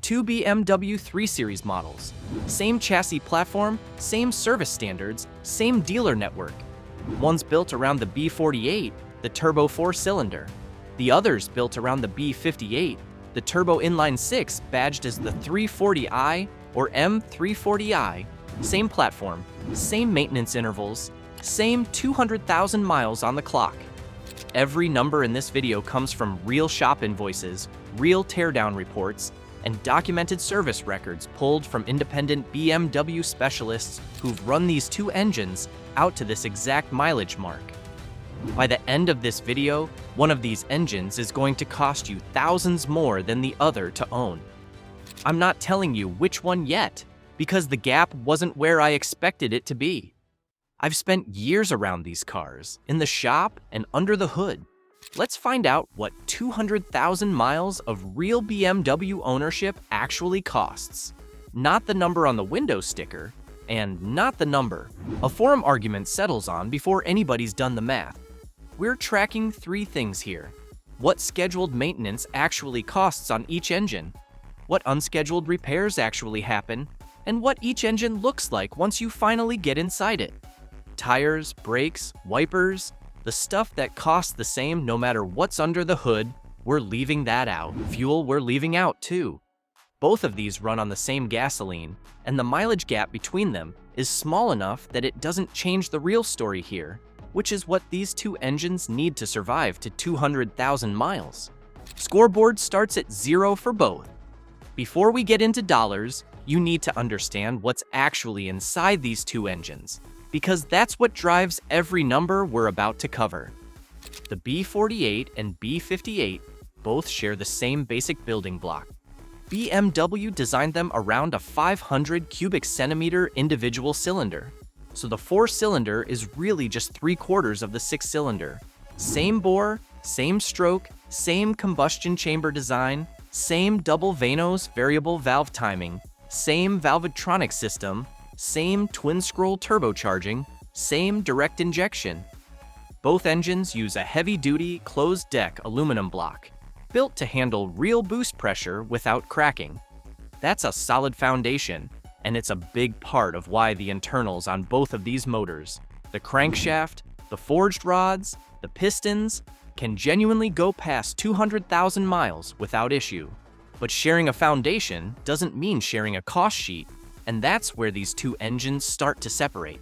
Two BMW 3 Series models. Same chassis platform, same service standards, same dealer network. One's built around the B48, the turbo 4-cylinder. The other's built around the B58, the turbo inline-six badged as the 340i or M340i. Same platform, same maintenance intervals, same 200,000 miles on the clock. Every number in this video comes from real shop invoices, real teardown reports, and documented service records pulled from independent BMW specialists who've run these two engines out to this exact mileage mark. By the end of this video, one of these engines is going to cost you thousands more than the other to own. I'm not telling you which one yet, because the gap wasn't where I expected it to be. I've spent years around these cars, in the shop and under the hood. Let's find out what 200,000 miles of real BMW ownership actually costs. Not the number on the window sticker, and not the number a forum argument settles on before anybody's done the math. We're tracking three things here: what scheduled maintenance actually costs on each engine, what unscheduled repairs actually happen, and what each engine looks like once you finally get inside it. Tires, brakes, wipers, the stuff that costs the same no matter what's under the hood, we're leaving that out. Fuel we're leaving out too. Both of these run on the same gasoline, and the mileage gap between them is small enough that it doesn't change the real story here, which is what these two engines need to survive to 200,000 miles. Scoreboard starts at 0 for both. Before we get into dollars, you need to understand what's actually inside these two engines, because that's what drives every number we're about to cover. The B48 and B58 both share the same basic building block. BMW designed them around a 500 cubic centimeter individual cylinder, so the 4-cylinder is really just 3/4 of the 6-cylinder. Same bore, same stroke, same combustion chamber design, same double Vanos variable valve timing, same valvetronic system, same twin-scroll turbocharging, same direct injection. Both engines use a heavy-duty, closed-deck aluminum block, built to handle real boost pressure without cracking. That's a solid foundation, and it's a big part of why the internals on both of these motors, the crankshaft, the forged rods, the pistons, can genuinely go past 200,000 miles without issue. But sharing a foundation doesn't mean sharing a cost sheet, and that's where these two engines start to separate.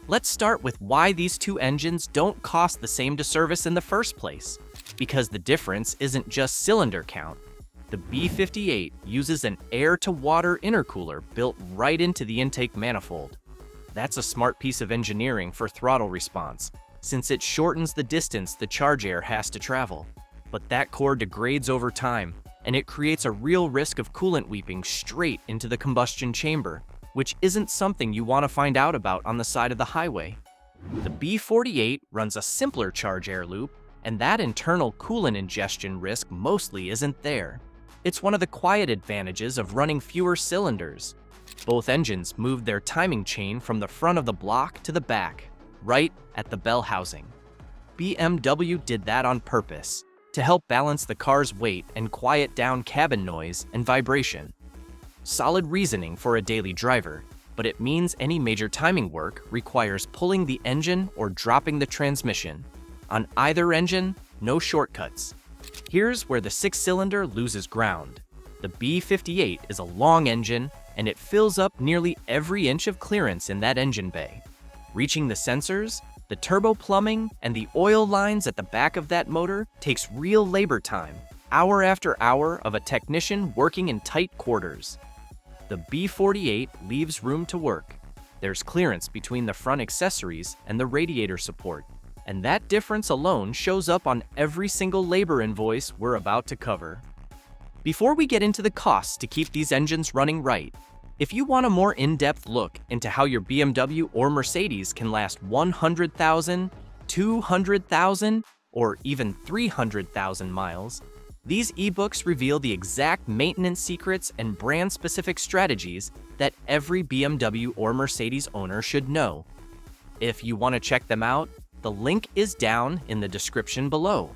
Let's start with why these two engines don't cost the same to service in the first place, because the difference isn't just cylinder count. The B58 uses an air-to-water intercooler built right into the intake manifold. That's a smart piece of engineering for throttle response, since it shortens the distance the charge air has to travel. But that core degrades over time, and it creates a real risk of coolant weeping straight into the combustion chamber, which isn't something you want to find out about on the side of the highway. The B48 runs a simpler charge air loop, and that internal coolant ingestion risk mostly isn't there. It's one of the quiet advantages of running fewer cylinders. Both engines moved their timing chain from the front of the block to the back, right at the bell housing. BMW did that on purpose, to help balance the car's weight and quiet down cabin noise and vibration. Solid reasoning for a daily driver, but it means any major timing work requires pulling the engine or dropping the transmission. On either engine, no shortcuts. Here's where the 6-cylinder loses ground. The B58 is a long engine, and it fills up nearly every inch of clearance in that engine bay. Reaching the sensors, the turbo plumbing, and the oil lines at the back of that motor takes real labor time, hour after hour of a technician working in tight quarters. The B48 leaves room to work. There's clearance between the front accessories and the radiator support, and that difference alone shows up on every single labor invoice we're about to cover. Before we get into the costs to keep these engines running right, if you want a more in-depth look into how your BMW or Mercedes can last 100,000, 200,000, or even 300,000 miles, these ebooks reveal the exact maintenance secrets and brand-specific strategies that every BMW or Mercedes owner should know. If you want to check them out, the link is down in the description below.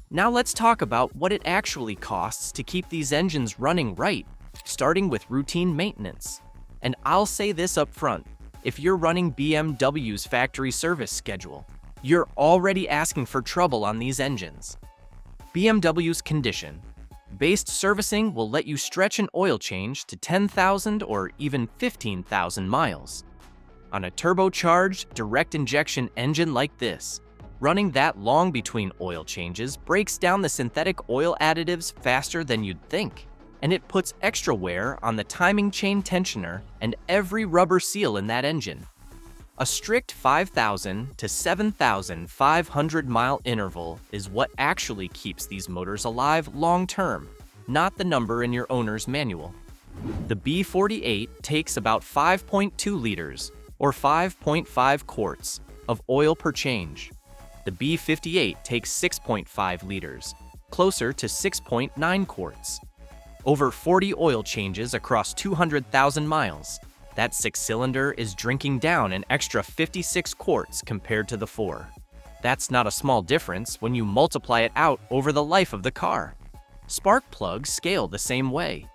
Now let's talk about what it actually costs to keep these engines running right. starting with routine maintenance. And I'll say this up front, if you're running BMW's factory service schedule, you're already asking for trouble on these engines. BMW's condition-based servicing will let you stretch an oil change to 10,000 or even 15,000 miles. On a turbocharged, direct injection engine like this, running that long between oil changes breaks down the synthetic oil additives faster than you'd think, and it puts extra wear on the timing chain tensioner and every rubber seal in that engine. A strict 5,000 to 7,500 mile interval is what actually keeps these motors alive long-term, not the number in your owner's manual. The B48 takes about 5.2 liters, or 5.5 quarts, of oil per change. The B58 takes 6.5 liters, closer to 6.9 quarts. Over 40 oil changes across 200,000 miles. That six-cylinder is drinking down an extra 56 quarts compared to the 4. That's not a small difference when you multiply it out over the life of the car. Spark plugs scale the same way.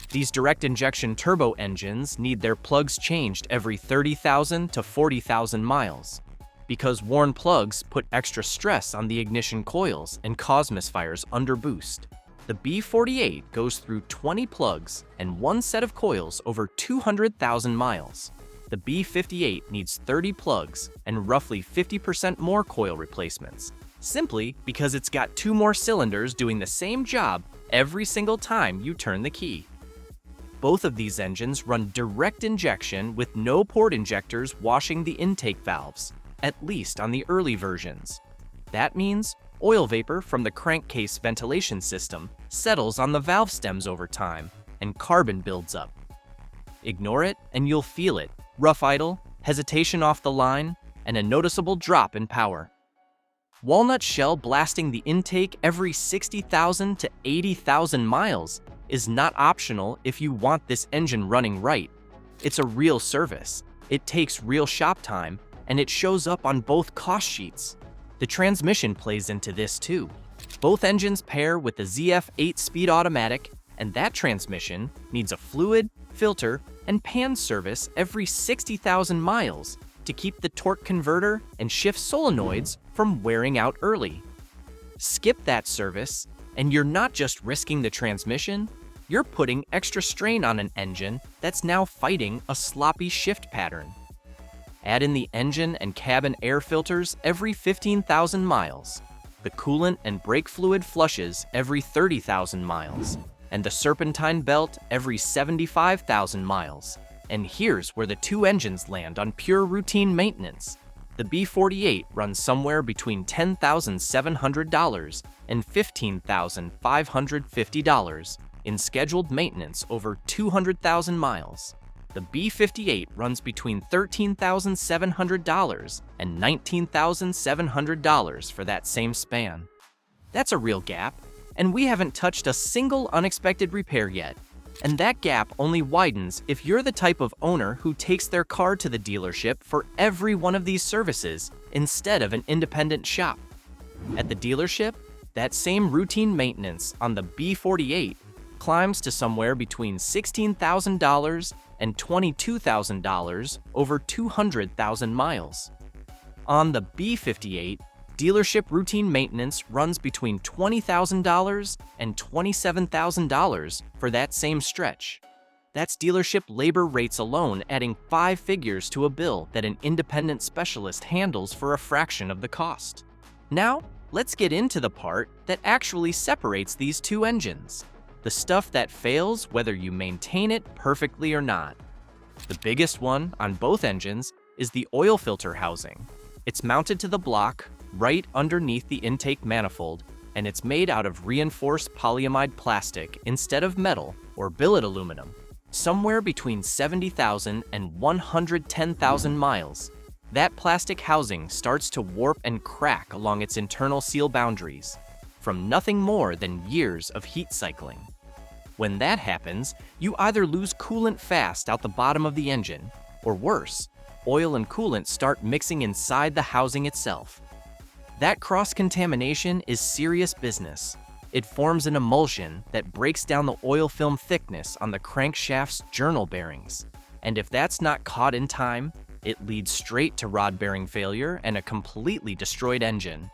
These direct injection turbo engines need their plugs changed every 30,000 to 40,000 miles, because worn plugs put extra stress on the ignition coils and cause misfires under boost. The B48 goes through 20 plugs and one set of coils over 200,000 miles. The B58 needs 30 plugs and roughly 50% more coil replacements, simply because it's got 2 more cylinders doing the same job every single time you turn the key. Both of these engines run direct injection with no port injectors washing the intake valves, at least on the early versions. That means oil vapor from the crankcase ventilation system settles on the valve stems over time, and carbon builds up. Ignore it and you'll feel it: rough idle, hesitation off the line, and a noticeable drop in power. Walnut shell blasting the intake every 60,000 to 80,000 miles is not optional if you want this engine running right. It's a real service, it takes real shop time, and it shows up on both cost sheets. The transmission plays into this too. Both engines pair with the ZF 8-speed automatic, and that transmission needs a fluid, filter, and pan service every 60,000 miles to keep the torque converter and shift solenoids from wearing out early. Skip that service, and you're not just risking the transmission, you're putting extra strain on an engine that's now fighting a sloppy shift pattern. Add in the engine and cabin air filters every 15,000 miles, the coolant and brake fluid flushes every 30,000 miles, and the serpentine belt every 75,000 miles. And here's where the two engines land on pure routine maintenance. The B48 runs somewhere between $10,700 and $15,550 in scheduled maintenance over 200,000 miles. The B58 runs between $13,700 and $19,700 for that same span. That's a real gap, and we haven't touched a single unexpected repair yet. And that gap only widens if you're the type of owner who takes their car to the dealership for every one of these services instead of an independent shop. At the dealership, that same routine maintenance on the B48 climbs to somewhere between $16,000 and $22,000 over 200,000 miles. On the B58, dealership routine maintenance runs between $20,000 and $27,000 for that same stretch. That's dealership labor rates alone adding 5 figures to a bill that an independent specialist handles for a fraction of the cost. Now, let's get into the part that actually separates these two engines. The stuff that fails whether you maintain it perfectly or not. The biggest one on both engines is the oil filter housing. It's mounted to the block right underneath the intake manifold, and it's made out of reinforced polyamide plastic instead of metal or billet aluminum. Somewhere between 70,000 and 110,000 miles, that plastic housing starts to warp and crack along its internal seal boundaries, from nothing more than years of heat cycling. When that happens, you either lose coolant fast out the bottom of the engine, or worse, oil and coolant start mixing inside the housing itself. That cross-contamination is serious business. It forms an emulsion that breaks down the oil film thickness on the crankshaft's journal bearings. And if that's not caught in time, it leads straight to rod bearing failure and a completely destroyed engine.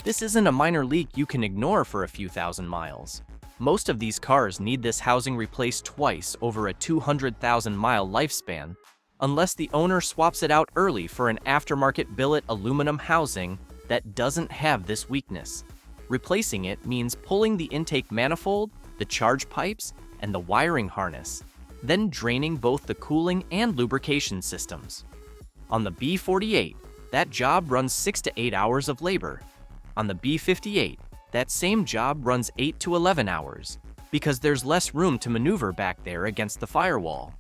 This isn't a minor leak you can ignore for a few thousand miles. Most of these cars need this housing replaced twice over a 200,000-mile lifespan, unless the owner swaps it out early for an aftermarket billet aluminum housing that doesn't have this weakness. Replacing it means pulling the intake manifold, the charge pipes, and the wiring harness, then draining both the cooling and lubrication systems. On the B48, that job runs 6 to 8 hours of labor. On the B58, that same job runs 8 to 11 hours, because there's less room to maneuver back there against the firewall.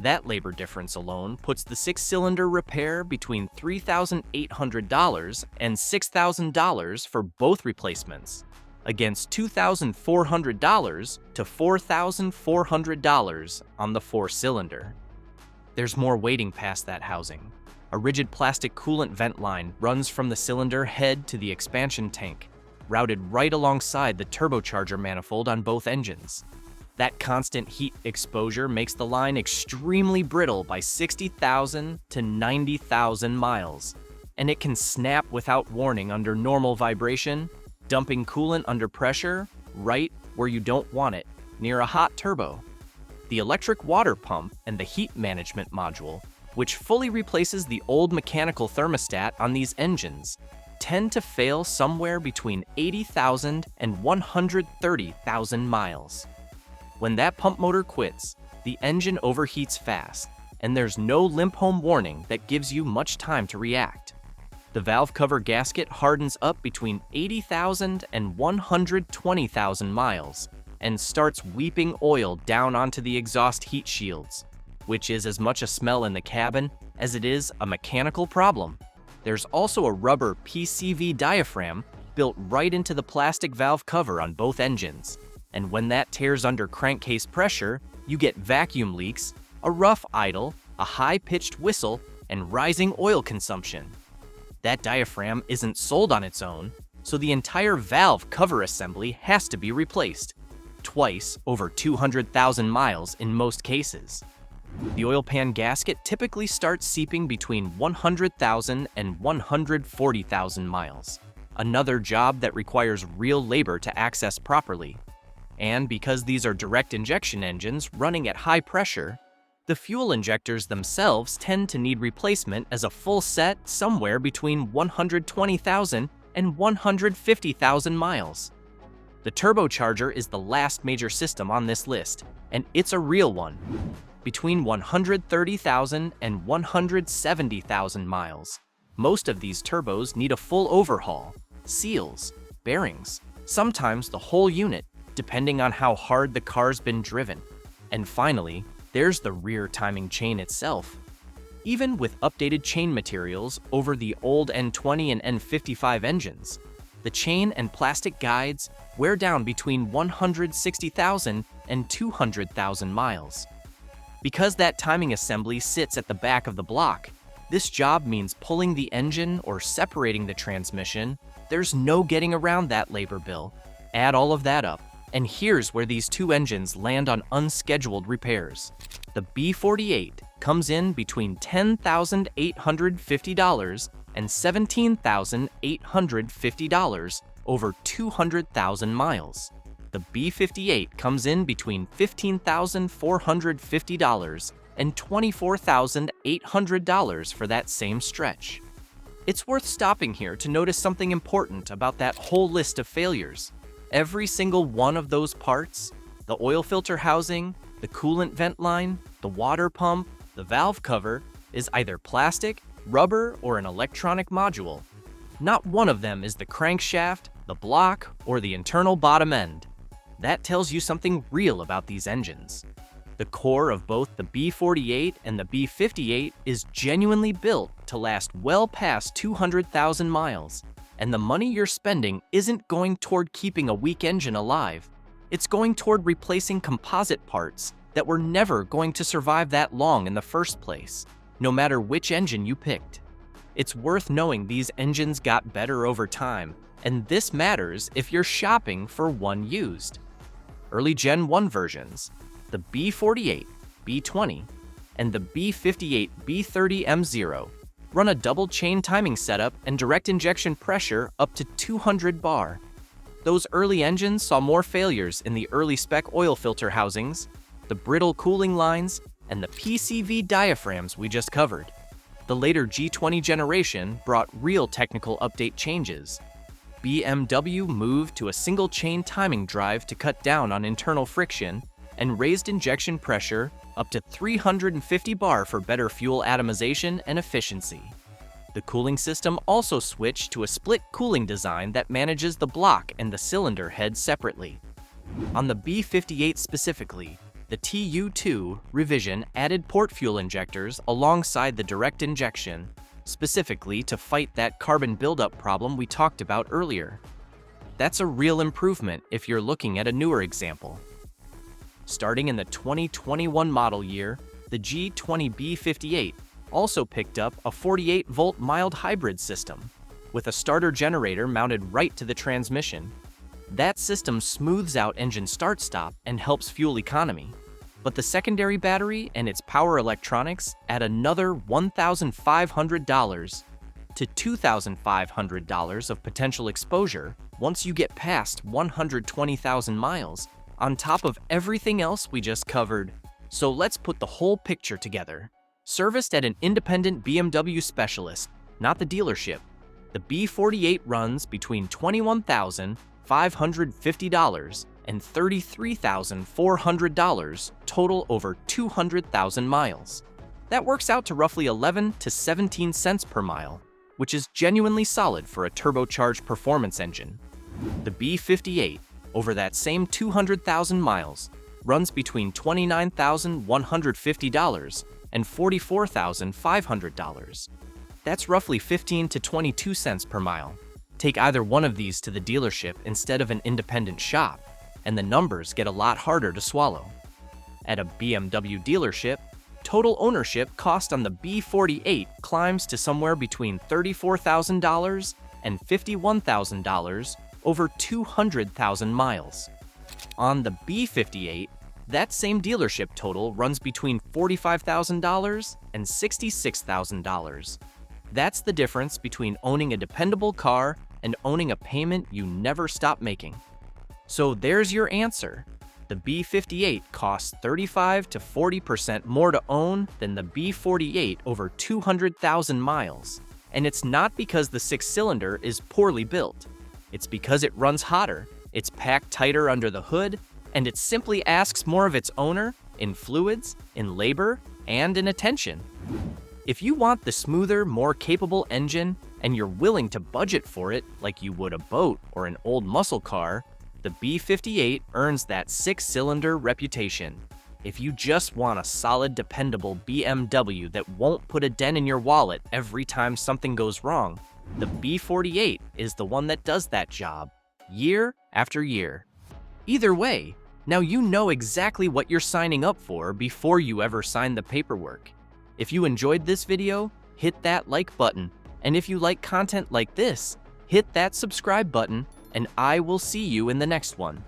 That labor difference alone puts the 6-cylinder repair between $3,800 and $6,000 for both replacements, against $2,400 to $4,400 on the 4-cylinder. There's more waiting past that housing. A rigid plastic coolant vent line runs from the cylinder head to the expansion tank, routed right alongside the turbocharger manifold on both engines. That constant heat exposure makes the line extremely brittle by 60,000 to 90,000 miles, and it can snap without warning under normal vibration, dumping coolant under pressure right where you don't want it, near a hot turbo. The electric water pump and the heat management module, which fully replaces the old mechanical thermostat on these engines, tend to fail somewhere between 80,000 and 130,000 miles. When that pump motor quits, the engine overheats fast, and there's no limp home warning that gives you much time to react. The valve cover gasket hardens up between 80,000 and 120,000 miles and starts weeping oil down onto the exhaust heat shields, which is as much a smell in the cabin as it is a mechanical problem. There's also a rubber PCV diaphragm built right into the plastic valve cover on both engines, and when that tears under crankcase pressure, you get vacuum leaks, a rough idle, a high-pitched whistle, and rising oil consumption. That diaphragm isn't sold on its own, so the entire valve cover assembly has to be replaced, twice over 200,000 miles in most cases. The oil pan gasket typically starts seeping between 100,000 and 140,000 miles, another job that requires real labor to access properly. And because these are direct injection engines running at high pressure, the fuel injectors themselves tend to need replacement as a full set somewhere between 120,000 and 150,000 miles. The turbocharger is the last major system on this list, and it's a real one. Between 130,000 and 170,000 miles. Most of these turbos need a full overhaul, seals, bearings, sometimes the whole unit, depending on how hard the car's been driven. And finally, there's the rear timing chain itself. Even with updated chain materials over the old N20 and N55 engines, the chain and plastic guides wear down between 160,000 and 200,000 miles. Because that timing assembly sits at the back of the block, this job means pulling the engine or separating the transmission. There's no getting around that labor bill. Add all of that up, and here's where these two engines land on unscheduled repairs. The B48 comes in between $10,850 and $17,850 over 200,000 miles. The B58 comes in between $15,450 and $24,800 for that same stretch. It's worth stopping here to notice something important about that whole list of failures. Every single one of those parts, the oil filter housing, the coolant vent line, the water pump, the valve cover, is either plastic, rubber, or an electronic module. Not one of them is the crankshaft, the block, or the internal bottom end. That tells you something real about these engines. The core of both the B48 and the B58 is genuinely built to last well past 200,000 miles, and the money you're spending isn't going toward keeping a weak engine alive. It's going toward replacing composite parts that were never going to survive that long in the first place, no matter which engine you picked. It's worth knowing these engines got better over time, and this matters if you're shopping for one used. Early Gen 1 versions, the B48, B20, and the B58 B30 M0, run a double chain timing setup and direct injection pressure up to 200 bar. Those early engines saw more failures in the early spec oil filter housings, the brittle cooling lines, and the PCV diaphragms we just covered. The later G20 generation brought real technical update changes. BMW moved to a single chain timing drive to cut down on internal friction and raised injection pressure up to 350 bar for better fuel atomization and efficiency. The cooling system also switched to a split cooling design that manages the block and the cylinder head separately. On the B58 specifically, the TU2 revision added port fuel injectors alongside the direct injection, specifically to fight that carbon buildup problem we talked about earlier. That's a real improvement if you're looking at a newer example. Starting in the 2021 model year, the G20 B58 also picked up a 48-volt mild hybrid system, with a starter generator mounted right to the transmission. That system smooths out engine start-stop and helps fuel economy. But the secondary battery and its power electronics add another $1,500 to $2,500 of potential exposure once you get past 120,000 miles, on top of everything else we just covered. So let's put the whole picture together. Serviced at an independent BMW specialist, not the dealership, the B48 runs between $21,550 and $33,400 total over 200,000 miles. That works out to roughly 11 to 17 cents per mile, which is genuinely solid for a turbocharged performance engine. The B58, over that same 200,000 miles, runs between $29,150 and $44,500. That's roughly 15 to 22 cents per mile. Take either one of these to the dealership instead of an independent shop, and the numbers get a lot harder to swallow. At a BMW dealership, total ownership cost on the B48 climbs to somewhere between $34,000 and $51,000 over 200,000 miles. On the B58, that same dealership total runs between $45,000 and $66,000. That's the difference between owning a dependable car and owning a payment you never stop making. So there's your answer. The B58 costs 35 to 40% more to own than the B48 over 200,000 miles. And it's not because the six-cylinder is poorly built. It's because it runs hotter, it's packed tighter under the hood, and it simply asks more of its owner in fluids, in labor, and in attention. If you want the smoother, more capable engine, and you're willing to budget for it like you would a boat or an old muscle car, the B58 earns that six-cylinder reputation. If you just want a solid, dependable BMW that won't put a dent in your wallet every time something goes wrong, the B48 is the one that does that job, year after year. Either way, now you know exactly what you're signing up for before you ever sign the paperwork. If you enjoyed this video, hit that like button, and if you like content like this, hit that subscribe button, and I will see you in the next one.